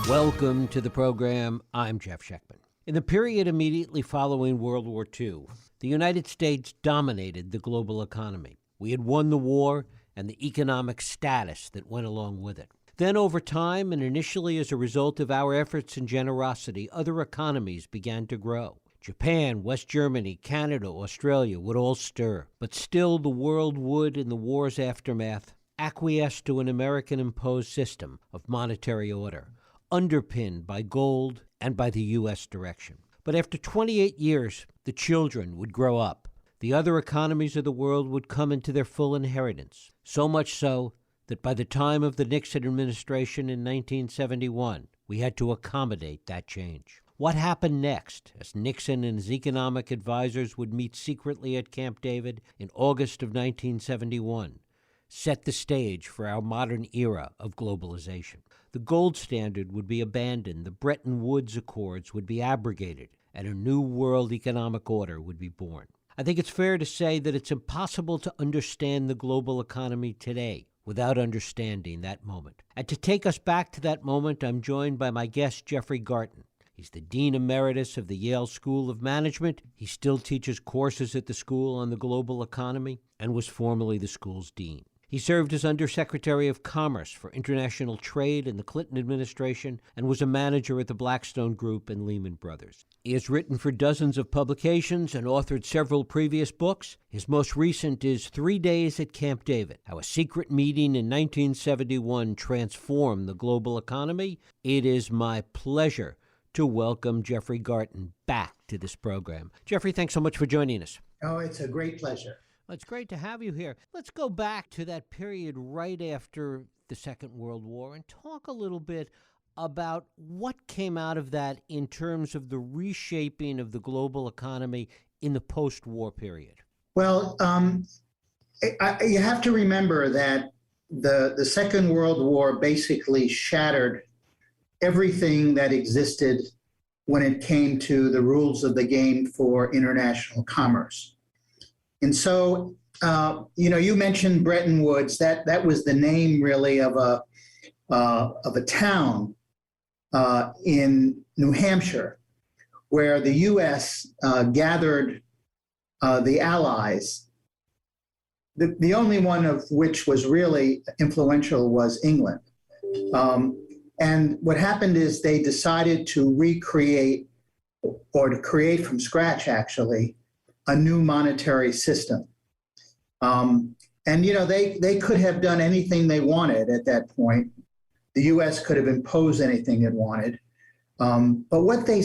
Welcome to the program. I'm Jeff Schechtman. In the period immediately following World War II, the United States dominated the global economy. We had won the war and the economic status that went along with it. Then, over time, and initially as a result of our efforts and generosity, other economies began to grow. Japan, West Germany, Canada, Australia would all stir. But still, the world would, in the war's aftermath, acquiesce to an American-imposed system of monetary order, underpinned by gold and by the U.S. direction. But after 28 years, the children would grow up. The other economies of the world would come into their full inheritance, so much so that by the time of the Nixon administration in 1971, we had to accommodate that change. What happened next, as Nixon and his economic advisors would meet secretly at Camp David in August of 1971, set the stage for our modern era of globalization. The gold standard would be abandoned, the Bretton Woods Accords would be abrogated, and a new world economic order would be born. I think it's fair to say that it's impossible to understand the global economy today without understanding that moment. And to take us back to that moment, I'm joined by my guest, Jeffrey Garten. He's the Dean Emeritus of the Yale School of Management. He still teaches courses at the school on the global economy and was formerly the school's dean. He served as Undersecretary of Commerce for International Trade in the Clinton administration and was a manager at the Blackstone Group and Lehman Brothers. He has written for dozens of publications and authored several previous books. His most recent is 3 Days at Camp David, How a Secret Meeting in 1971 Transformed the Global Economy. It is my pleasure to welcome Jeffrey Garten back to this program. Jeffrey, thanks so much for joining us. Oh, it's a great pleasure. Well, it's great to have you here. Let's go back to that period right after the Second World War and talk a little bit about what came out of that in terms of the reshaping of the global economy in the post-war period. Well, you have to remember that the Second World War basically shattered everything that existed when it came to the rules of the game for international commerce. And so, you mentioned Bretton Woods. That was the name, really, of a town in New Hampshire, where the U.S. Gathered the Allies. The only one of which was really influential was England. And what happened is they decided to recreate, or to create from scratch, actually, a new monetary system. And, they could have done anything they wanted at that point. The U.S. could have imposed anything it wanted. But what they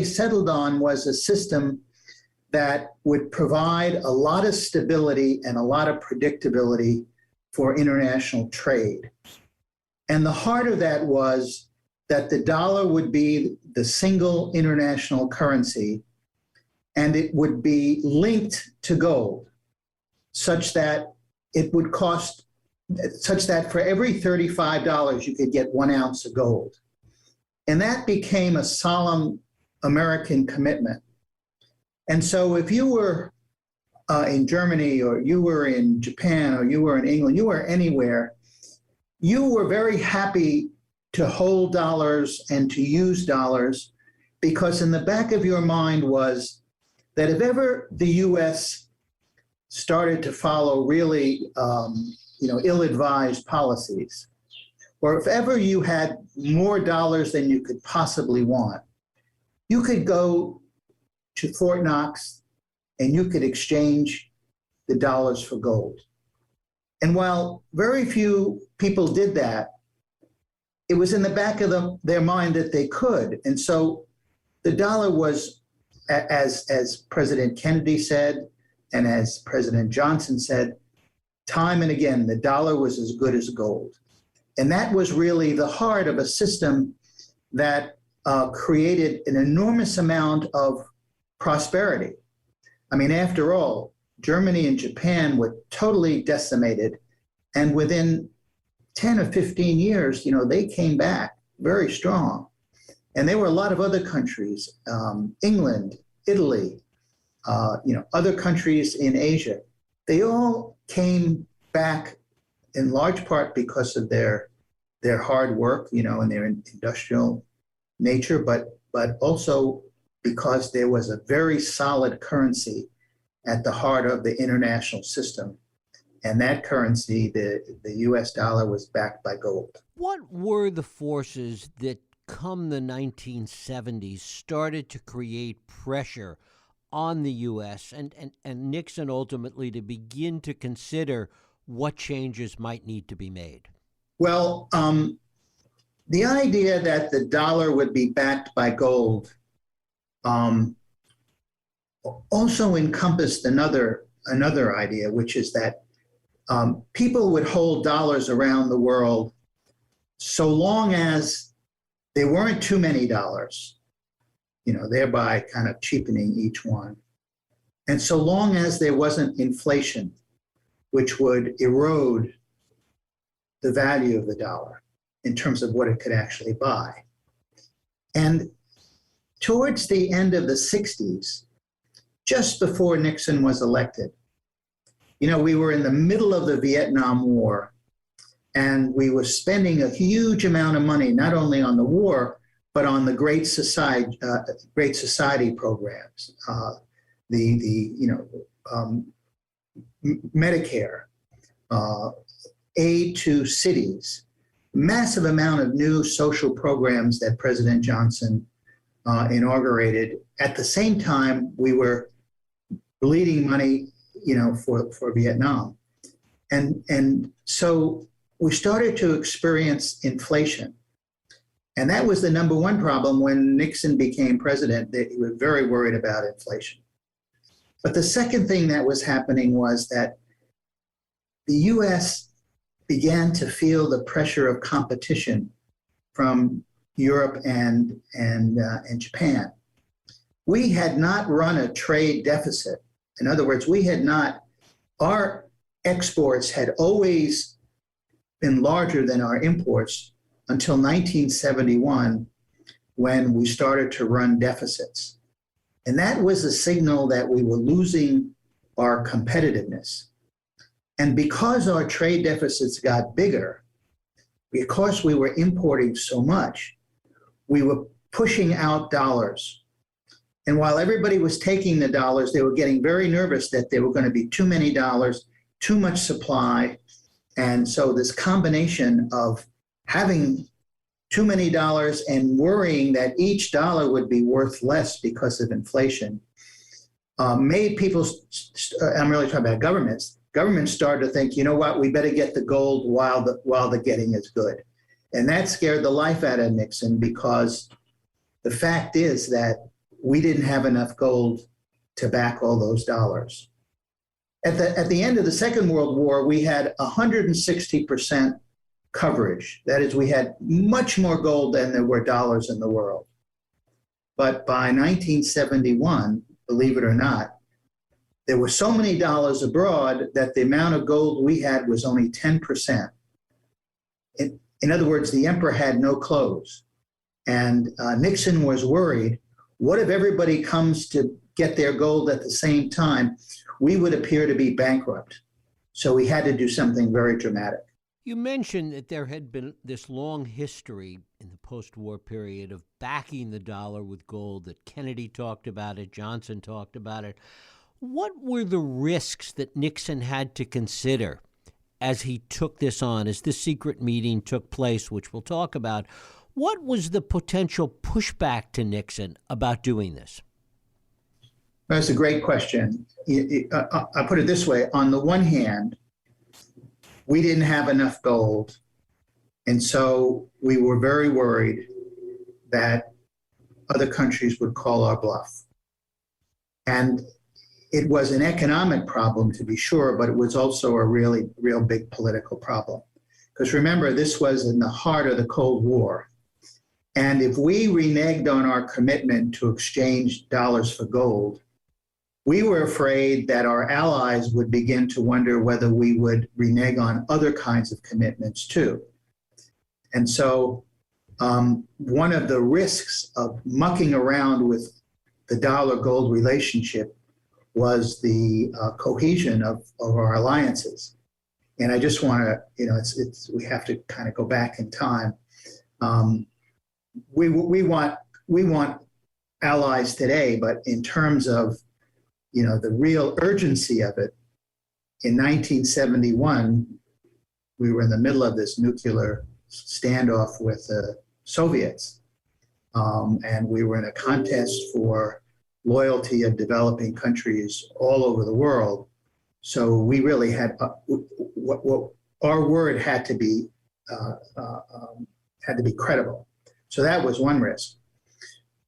settled on was a system that would provide a lot of stability and a lot of predictability for international trade. And the heart of that was that the dollar would be the single international currency, and it would be linked to gold, such that for every $35, you could get 1 ounce of gold. And that became a solemn American commitment. And so if you were in Germany, or you were in Japan, or you were in England, you were anywhere, you were very happy to hold dollars and to use dollars, because in the back of your mind was that if ever the U.S. started to follow really, ill-advised policies, or if ever you had more dollars than you could possibly want, you could go to Fort Knox and you could exchange the dollars for gold. And while very few people did that, it was in the back of their mind that they could. And so the dollar was, as President Kennedy said, and as President Johnson said, time and again, the dollar was as good as gold. And that was really the heart of a system that created an enormous amount of prosperity. I mean, after all, Germany and Japan were totally decimated. And within 10 or 15 years, they came back very strong. And there were a lot of other countries, England, Italy, other countries in Asia. They all came back in large part because of their their hard work, and their industrial nature, but also because there was a very solid currency at the heart of the international system. And that currency, the US dollar, was backed by gold. What were the forces that, come the 1970s, started to create pressure on the U.S. and Nixon ultimately to begin to consider what changes might need to be made? Well, the idea that the dollar would be backed by gold also encompassed another idea, which is that people would hold dollars around the world so long as there weren't too many dollars, thereby kind of cheapening each one. And so long as there wasn't inflation, which would erode the value of the dollar in terms of what it could actually buy. And towards the end of the 60s, just before Nixon was elected, we were in the middle of the Vietnam War, and we were spending a huge amount of money, not only on the war, but on the Great Society programs, Medicare, aid to cities, massive amount of new social programs that President Johnson inaugurated. At the same time, we were bleeding money, for Vietnam. And so we started to experience inflation. And that was the number one problem when Nixon became president. They were very worried about inflation. But the second thing that was happening was that the US began to feel the pressure of competition from Europe and Japan. We had not run a trade deficit. In other words, our exports had always been larger than our imports until 1971, when we started to run deficits. And that was a signal that we were losing our competitiveness. And because our trade deficits got bigger, because we were importing so much, we were pushing out dollars. And while everybody was taking the dollars, they were getting very nervous that there were going to be too many dollars, too much supply. And so this combination of having too many dollars and worrying that each dollar would be worth less because of inflation made people, I'm really talking about governments started to think, we better get the gold while the getting is good. And that scared the life out of Nixon, because the fact is that we didn't have enough gold to back all those dollars. At the end of the Second World War, we had 160% coverage. That is, we had much more gold than there were dollars in the world. But by 1971, believe it or not, there were so many dollars abroad that the amount of gold we had was only 10%. In other words, the emperor had no clothes. And Nixon was worried, what if everybody comes to get their gold at the same time? We would appear to be bankrupt. So we had to do something very dramatic. You mentioned that there had been this long history in the post-war period of backing the dollar with gold, that Kennedy talked about it, Johnson talked about it. What were the risks that Nixon had to consider as he took this on, as this secret meeting took place, which we'll talk about? What was the potential pushback to Nixon about doing this? That's a great question. I put it this way. On the one hand, we didn't have enough gold. And so we were very worried that other countries would call our bluff. And it was an economic problem, to be sure, but it was also a real big political problem. Because remember, this was in the heart of the Cold War. And if we reneged on our commitment to exchange dollars for gold, we were afraid that our allies would begin to wonder whether we would renege on other kinds of commitments too. And so one of the risks of mucking around with the dollar-gold relationship was the cohesion of our alliances. And I just want to, we have to kind of go back in time. We want allies today, but in terms of, the real urgency of it, in 1971, we were in the middle of this nuclear standoff with the Soviets. And we were in a contest for loyalty of developing countries all over the world. So we really had what our word had to be credible. So that was one risk.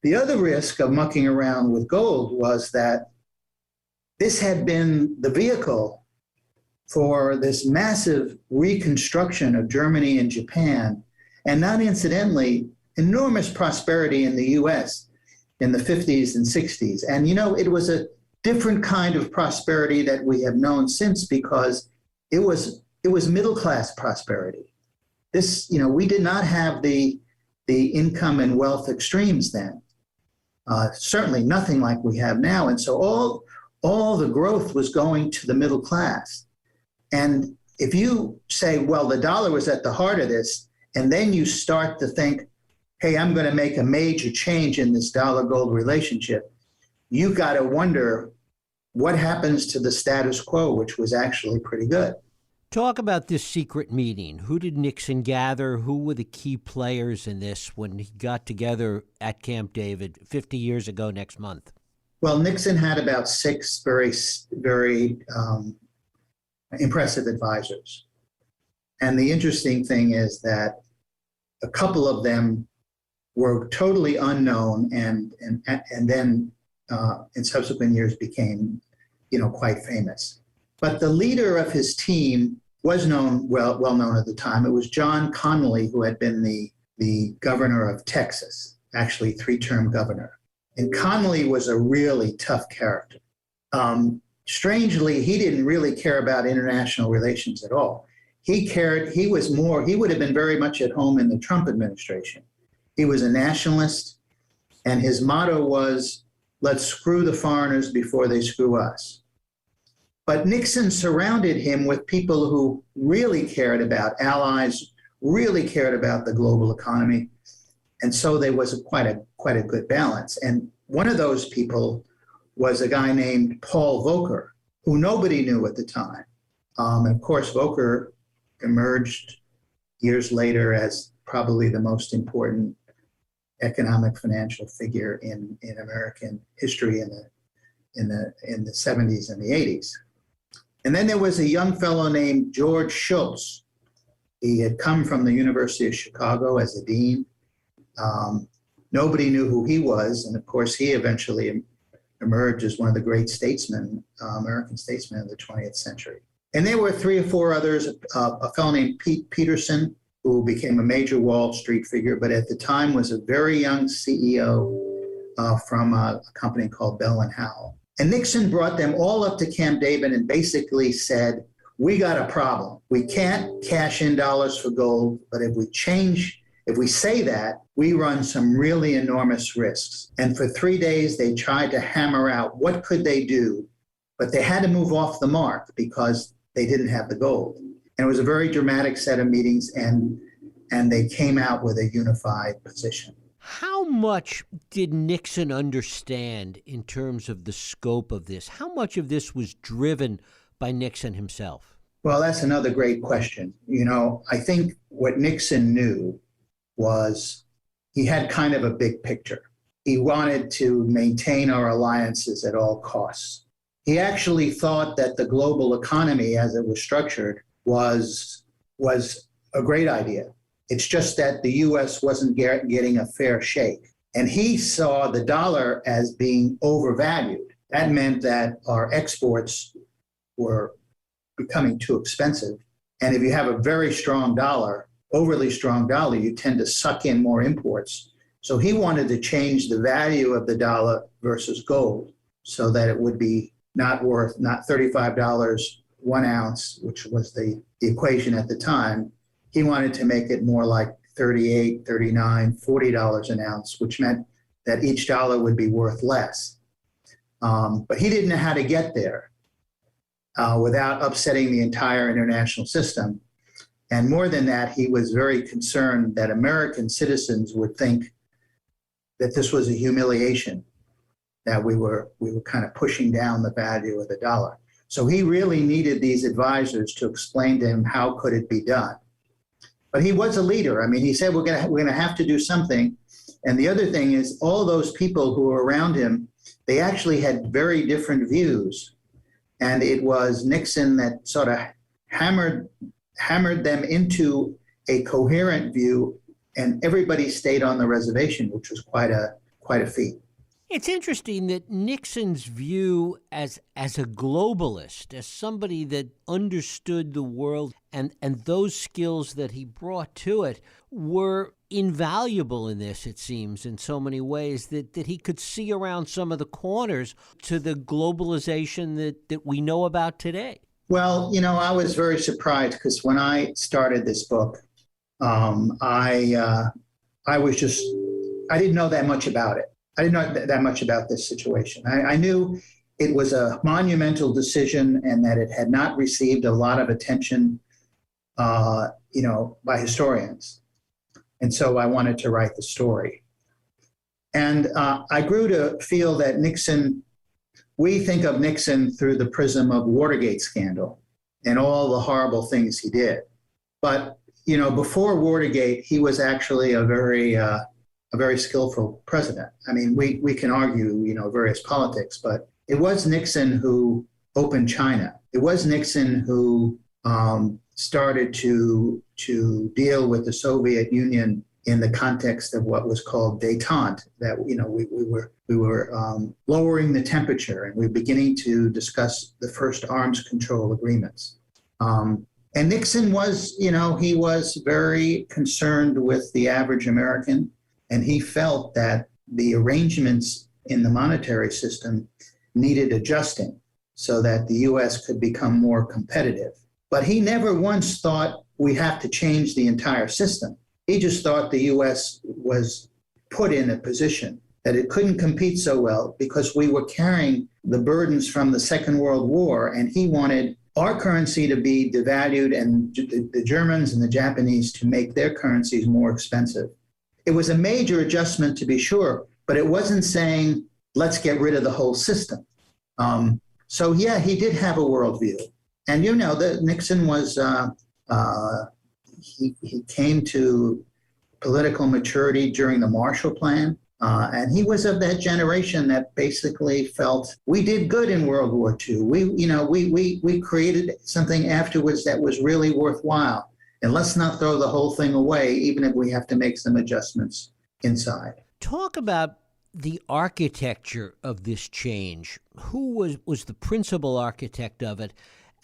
The other risk of mucking around with gold was that this had been the vehicle for this massive reconstruction of Germany and Japan, and not incidentally, enormous prosperity in the US in the 50s and 60s. And it was a different kind of prosperity that we have known since, because it was middle-class prosperity. This, we did not have the income and wealth extremes then. Certainly nothing like we have now. And so all the growth was going to the middle class. And if you say, well, the dollar was at the heart of this, and then you start to think, hey, I'm going to make a major change in this dollar-gold relationship, you got to wonder what happens to the status quo, which was actually pretty good. Talk about this secret meeting. Who did Nixon gather? Who were the key players in this when he got together at Camp David 50 years ago next month? Well, Nixon had about 6 very, very impressive advisors. And the interesting thing is that a couple of them were totally unknown and then in subsequent years became, quite famous. But the leader of his team was well known at the time. It was John Connally, who had been the governor of Texas, actually 3-term governor. And Connally was a really tough character. Strangely, he didn't really care about international relations at all. He would have been very much at home in the Trump administration. He was a nationalist, and his motto was, let's screw the foreigners before they screw us. But Nixon surrounded him with people who really cared about allies, really cared about the global economy. And so there was quite a good balance. And one of those people was a guy named Paul Volcker, who nobody knew at the time. And of course, Volcker emerged years later as probably the most important economic financial figure in American history in the 70s and the 80s. And then there was a young fellow named George Shultz. He had come from the University of Chicago as a dean. Nobody knew who he was, and of course he eventually emerged as one of the great statesmen, American statesmen of the 20th century. And there were 3 or 4 others, a fellow named Pete Peterson, who became a major Wall Street figure, but at the time was a very young CEO from a company called Bell and Howell. And Nixon brought them all up to Camp David and basically said, we got a problem. We can't cash in dollars for gold, but if we say that, we run some really enormous risks. And for 3 days, they tried to hammer out what could they do, but they had to move off the mark because they didn't have the gold. And it was a very dramatic set of meetings, and they came out with a unified position. How much did Nixon understand in terms of the scope of this? How much of this was driven by Nixon himself? Well, that's another great question. I think what Nixon knew was he had kind of a big picture. He wanted to maintain our alliances at all costs. He actually thought that the global economy, as it was structured, was a great idea. It's just that the U.S. wasn't getting a fair shake. And he saw the dollar as being overvalued. That meant that our exports were becoming too expensive. And if you have a very strong dollar, overly strong dollar, you tend to suck in more imports. So he wanted to change the value of the dollar versus gold so that it would be not $35 1 ounce, which was the equation at the time. He wanted to make it more like $38, $39, $40 an ounce, which meant that each dollar would be worth less. But he didn't know how to get there. without upsetting the entire international system. And more than that, he was very concerned that American citizens would think that this was a humiliation, that we were kind of pushing down the value of the dollar. So he really needed these advisors to explain to him how could it be done. But he was a leader. I mean, he said, we're going to have to do something. And the other thing is, all those people who were around him, they actually had very different views. And it was Nixon that sort of hammered them into a coherent view, and everybody stayed on the reservation, which was quite a feat. It's interesting that Nixon's view as a globalist, as somebody that understood the world and those skills that he brought to it were invaluable in this, it seems, in so many ways, that he could see around some of the corners to the globalization that we know about today. Well, I was very surprised because when I started this book, I didn't know that much about it. I didn't know that much about this situation. I knew it was a monumental decision and that it had not received a lot of attention, by historians. And so I wanted to write the story. And I grew to feel that we think of Nixon through the prism of Watergate scandal and all the horrible things he did. But, before Watergate, he was actually a very skillful president. I mean, we can argue, various politics, but it was Nixon who opened China. It was Nixon who started to deal with the Soviet Union in the context of what was called détente, that we were lowering the temperature, and we were beginning to discuss the first arms control agreements. And Nixon was, he was very concerned with the average American, and he felt that the arrangements in the monetary system needed adjusting so that the U.S. could become more competitive. But he never once thought we have to change the entire system. He just thought the U.S. was put in a position that it couldn't compete so well because we were carrying the burdens from the Second World War, and he wanted our currency to be devalued and the Germans and the Japanese to make their currencies more expensive. It was a major adjustment, to be sure, but it wasn't saying, let's get rid of the whole system. So yeah, he did have a worldview. And that Nixon was, he came to political maturity during the Marshall Plan. And he was of that generation that basically felt we did good in World War II. We created something afterwards that was really worthwhile. And let's not throw the whole thing away, even if we have to make some adjustments inside. Talk about the architecture of this change. Who was the principal architect of it?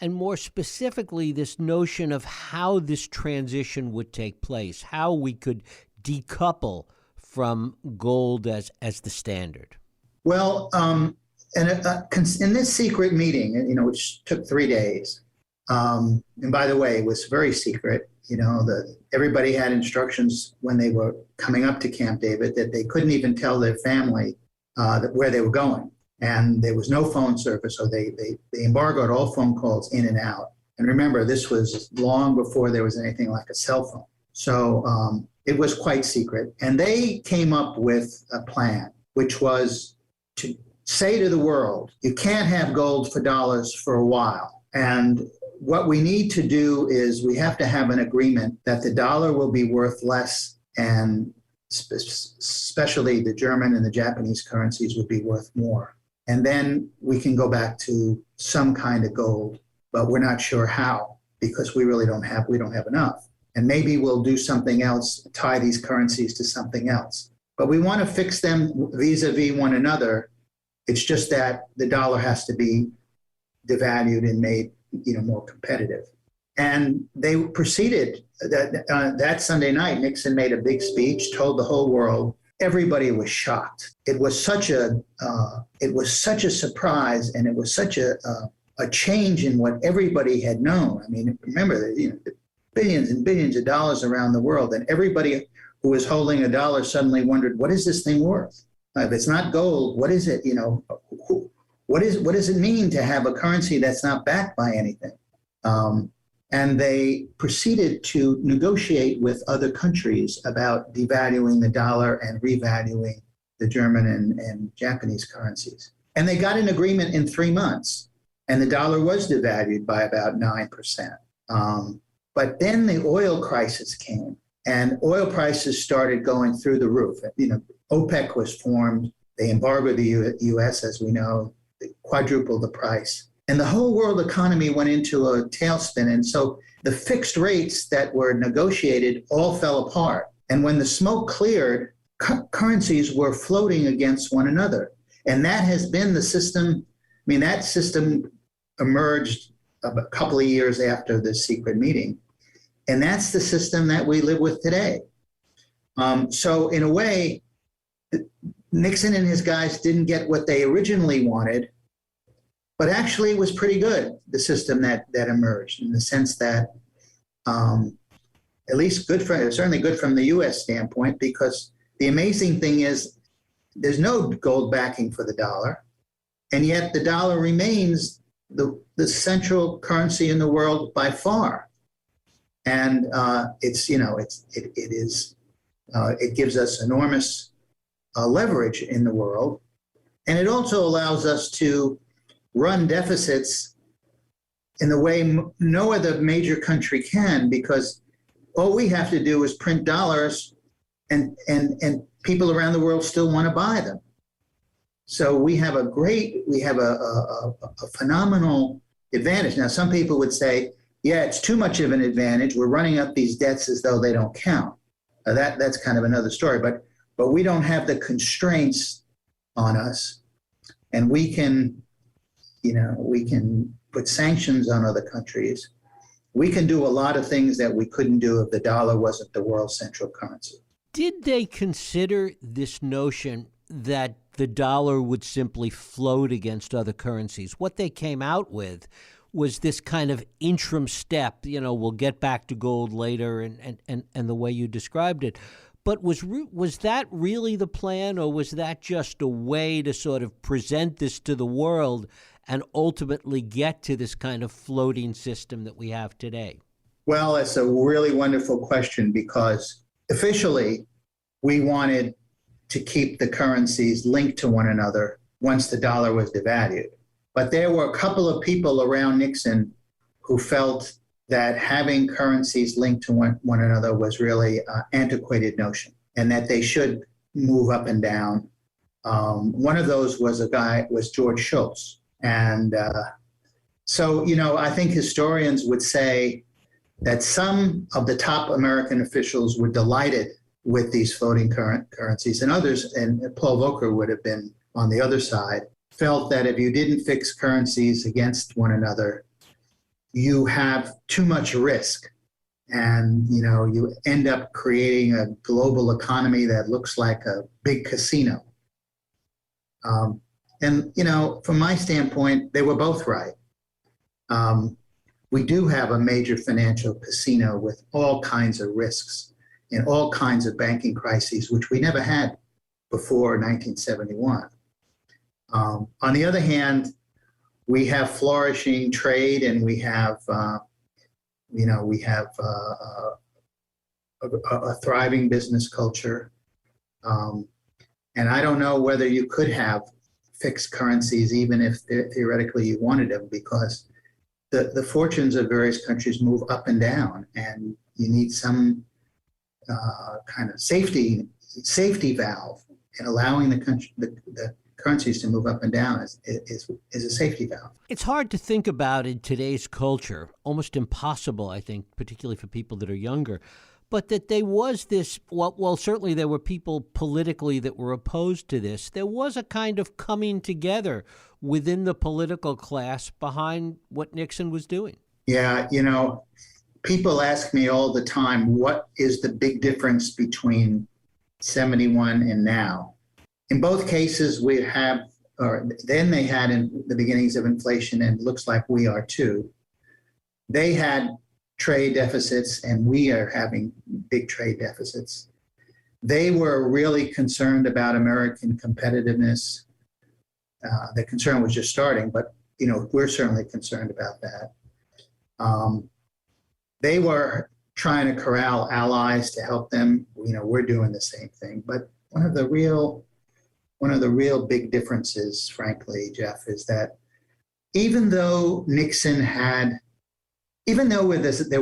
And more specifically, this notion of how this transition would take place, how we could decouple from gold as the standard. Well, in this secret meeting, which took 3 days, and by the way, it was very secret. Everybody had instructions when they were coming up to Camp David that they couldn't even tell their family where they were going. And there was no phone service, so they embargoed all phone calls in and out. And remember, this was long before there was anything like a cell phone. So it was quite secret. And they came up with a plan, which was to say to the world, you can't have gold for dollars for a while. And what we need to do is we have to have an agreement that the dollar will be worth less, and especially the German and the Japanese currencies would be worth more. And then we can go back to some kind of gold, but we're not sure how, because we don't have enough. And maybe we'll do something else, tie these currencies to something else. But we want to fix them vis-a-vis one another. It's just that the dollar has to be devalued and made more competitive. And they proceeded. That Sunday night, Nixon made a big speech, told the whole world. Everybody was shocked. It was such a surprise, and it was such a change in what everybody had known. I mean, remember, billions and billions of dollars around the world, and everybody who was holding a dollar suddenly wondered, what is this thing worth? If it's not gold, what is it? what does it mean to have a currency that's not backed by anything? And they proceeded to negotiate with other countries about devaluing the dollar and revaluing the German and Japanese currencies. And they got an agreement in 3 months, and the dollar was devalued by about 9%. But then the oil crisis came, and oil prices started going through the roof. OPEC was formed. They embargoed the U.S., as we know. They quadrupled the price. And the whole world economy went into a tailspin. And so the fixed rates that were negotiated all fell apart. And when the smoke cleared, currencies were floating against one another. And that has been the system. I mean, that system emerged a couple of years after the secret meeting. And that's the system that we live with today. So in a way, Nixon and his guys didn't get what they originally wanted, but actually it was pretty good, the system that emerged, in the sense that at least certainly good from the U.S. standpoint, because the amazing thing is there's no gold backing for the dollar, and yet the dollar remains the central currency in the world by far. And it gives us enormous leverage in the world. And it also allows us to run deficits in the way no other major country can, because all we have to do is print dollars and people around the world still want to buy them. So we have a phenomenal advantage. Now, some people would say, yeah, it's too much of an advantage. We're running up these debts as though they don't count. That's kind of another story, but we don't have the constraints on us, and we can put sanctions on other countries. We can do a lot of things that we couldn't do if the dollar wasn't the world's central currency. Did they consider this notion that the dollar would simply float against other currencies? What they came out with was this kind of interim step. We'll get back to gold later, and the way you described it. But was that really the plan, or was that just a way to sort of present this to the world and ultimately get to this kind of floating system that we have today? Well, it's a really wonderful question, because officially we wanted to keep the currencies linked to one another once the dollar was devalued. But there were a couple of people around Nixon who felt that having currencies linked to one another was really an antiquated notion, and that they should move up and down. One of those was George Shultz. And so I think historians would say that some of the top American officials were delighted with these floating currencies, and others, and Paul Volcker would have been on the other side, felt that if you didn't fix currencies against one another, you have too much risk. And, you end up creating a global economy that looks like a big casino. And from my standpoint, they were both right. We do have a major financial casino with all kinds of risks and all kinds of banking crises, which we never had before 1971. On the other hand, we have flourishing trade, and we have a thriving business culture. And I don't know whether you could have fixed currencies, even if theoretically you wanted them, because the fortunes of various countries move up and down, and you need some kind of safety valve, and allowing the currencies to move up and down is a safety valve. It's hard to think about in today's culture, almost impossible, I think, particularly for people that are younger, but that there was this, well, certainly there were people politically that were opposed to this. There was a kind of coming together within the political class behind what Nixon was doing. Yeah, people ask me all the time, what is the big difference between 71 and now? In both cases, we have, or then they had in the beginnings of inflation, and it looks like we are too. They had trade deficits, and we are having big trade deficits. They were really concerned about American competitiveness. The concern was just starting, but we're certainly concerned about that. They were trying to corral allies to help them. We're doing the same thing. But one of the real big differences, frankly, Jeff, is that even though there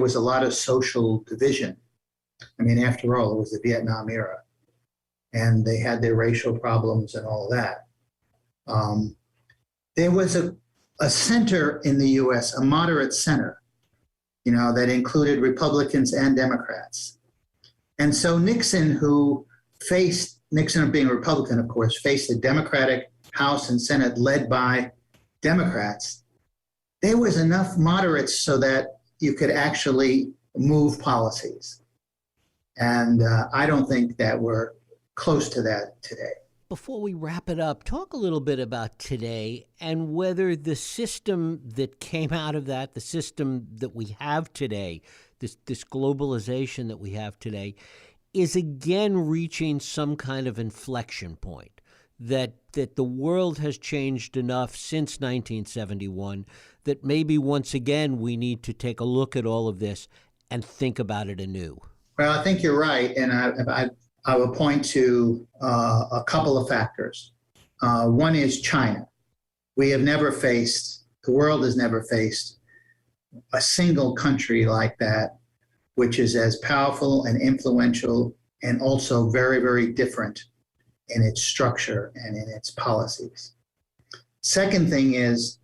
was a lot of social division, I mean, after all, it was the Vietnam era, and they had their racial problems and all of that. There was a center in the U.S., a moderate center, that included Republicans and Democrats. And so Nixon being a Republican, of course, faced a Democratic House and Senate led by Democrats. There was enough moderates so that you could actually move policies. And I don't think that we're close to that today. Before we wrap it up, talk a little bit about today and whether the system that came out of that, the system that we have today, this globalization that we have today, is again reaching some kind of inflection point, that the world has changed enough since 1971 that maybe once again we need to take a look at all of this and think about it anew. Well, I think you're right, and I will point to a couple of factors. One is China. The world has never faced a single country like that, which is as powerful and influential and also very, very different in its structure and in its policies. Second thing is,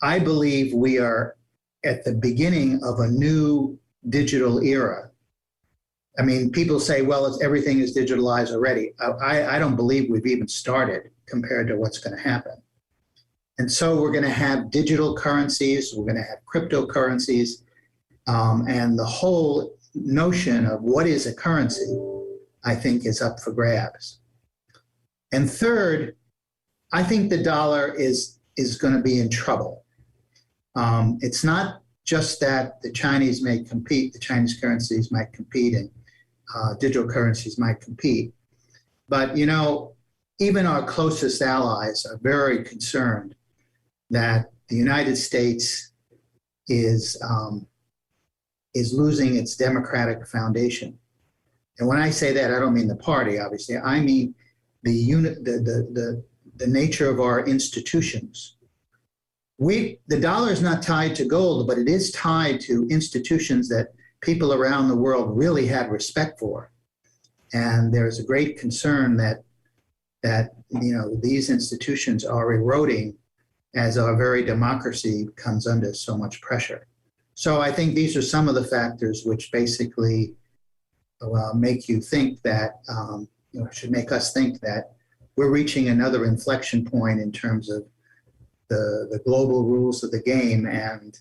I believe we are at the beginning of a new digital era. I mean, people say, well, everything is digitalized already. I don't believe we've even started compared to what's going to happen. And so we're going to have digital currencies, we're going to have cryptocurrencies, and the whole notion of what is a currency, I think, is up for grabs. And third, I think the dollar is going to be in trouble. It's not just that the Chinese currencies might compete, and digital currencies might compete. But, even our closest allies are very concerned that the United States is losing its democratic foundation. And when I say that, I don't mean the party, obviously. I mean the nature of our institutions. The dollar is not tied to gold, but it is tied to institutions that people around the world really had respect for. And there's a great concern that these institutions are eroding as our very democracy comes under so much pressure. So I think these are some of the factors which basically make you think that, should make us think that we're reaching another inflection point in terms of the global rules of the game. And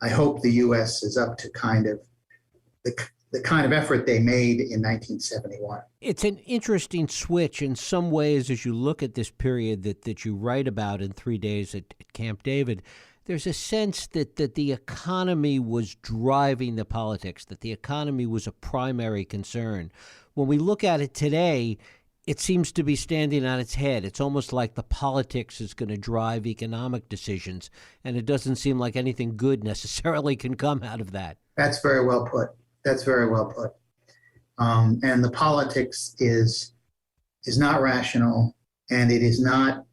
I hope the U.S. is up to kind of the kind of effort they made in 1971. It's an interesting switch in some ways as you look at this period that you write about in 3 Days at Camp David. There's a sense that the economy was driving the politics, that the economy was a primary concern. When we look at it today, it seems to be standing on its head. It's almost like the politics is going to drive economic decisions, and it doesn't seem like anything good necessarily can come out of that. That's very well put. And the politics is not rational, and there's not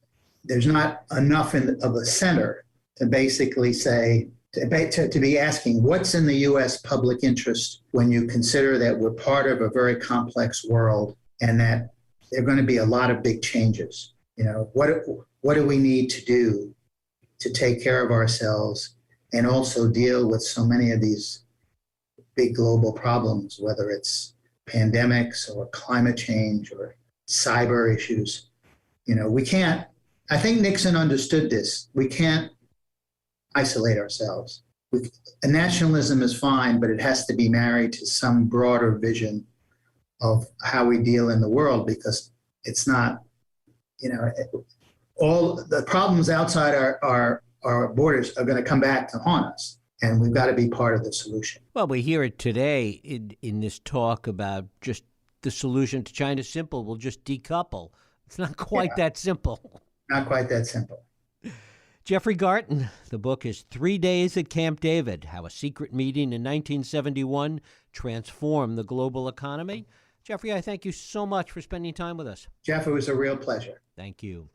enough of a center to basically say, to be asking what's in the U.S. public interest when you consider that we're part of a very complex world and that there are going to be a lot of big changes. What do we need to do to take care of ourselves and also deal with so many of these big global problems, whether it's pandemics or climate change or cyber issues? I think Nixon understood this. We can't isolate ourselves. Nationalism is fine, but it has to be married to some broader vision of how we deal in the world, because it's not, all the problems outside our borders are going to come back to haunt us, and we've got to be part of the solution. Well, we hear it today in this talk about just the solution to China's simple. We'll just decouple. It's not quite that simple. Not quite that simple. Jeffrey Garten, the book is 3 Days at Camp David, How a Secret Meeting in 1971 Transformed the Global Economy. Jeffrey, I thank you so much for spending time with us. Jeff, it was a real pleasure. Thank you.